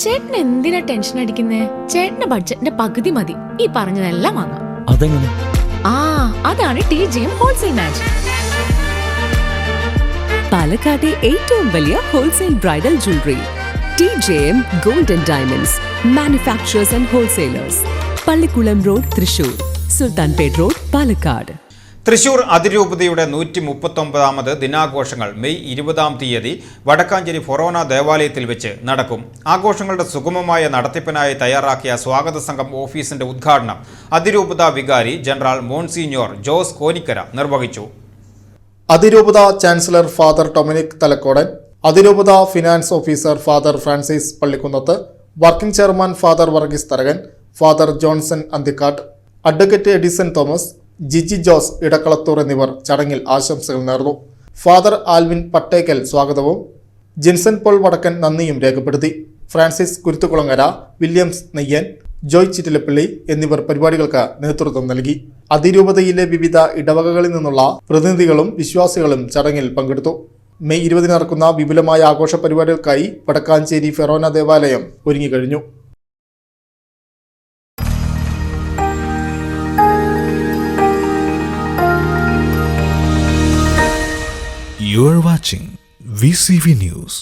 ചേട്ടൻ എന്തിനാ ടെൻഷൻ അടിക്കുന്നേ? ചേട്ടന്റെ ബഡ്ജറ്റിന്റെ പകുതി മതി ഈ പറഞ്ഞതെല്ലാം വാങ്ങാം. അതെങ്ങനെ? അതാണ് TJM ഹോൾസെയിൽ മാജിക്. പാലക്കാട്ടെ ഏറ്റവും വലിയ wholesale bridal jewellery TJM Gold and Diamonds Manufacturers and Wholesalers. Pallikulam road, Thrissur. Sultanpet road, Palakkad. Thrissur അതിരൂപതയുടെ 139ാമത് ദിനാഘോഷങ്ങൾ മെയ് 20-ാം തീയതി വടക്കാഞ്ചേരി ഫൊറോന ദേവാലയത്തിൽ വെച്ച് നടക്കും. ആഘോഷങ്ങളുടെ സുഗമമായ നടത്തിപ്പിനായി തയ്യാറാക്കിയ സ്വാഗത സംഘം ഓഫീസിന്റെ ഉദ്ഘാടനം അതിരൂപത വികാരി ജനറൽ മോൺസിഞ്ഞോർ ജോസ് കോനിക്കര നിർവഹിച്ചു. അതിരൂപത ചാൻസലർ ഫാദർ ഡൊമിനിക് തലക്കോടൻ, അതിരൂപത finance officer father Francis Pallikkunnath, working chairman father Varghese Tharakan, father Johnson Anthikkad, advocate Edison Thomas, Jiji Jose Edakkalathur എന്നിവർ ചടങ്ങിൽ ആശംസകൾ നേർന്നു. ഫാദർ ആൽവിൻ പട്ടേക്കൽ സ്വാഗതവും ജിൻസൺ പോൾ വടക്കൻ നന്ദിയും രേഖപ്പെടുത്തി. ഫ്രാൻസിസ് കുരുത്തുകുളങ്ങര, വില്യംസ് നെയ്യൻ, ജോയ് ചിറ്റിലപ്പള്ളി എന്നിവർ പരിപാടികൾക്ക് നേതൃത്വം നൽകി. അതിരൂപതയിലെ വിവിധ ഇടവകകളിൽ നിന്നുള്ള പ്രതിനിധികളും വിശ്വാസികളും ചടങ്ങിൽ പങ്കെടുത്തു. മെയ് 20 നടക്കുന്ന വിപുലമായ ആഘോഷ പരിപാടികൾക്കായി വടക്കാഞ്ചേരി ഫെറോന ദേവാലയം ഒരുങ്ങിക്കഴിഞ്ഞു. You are watching VCV News.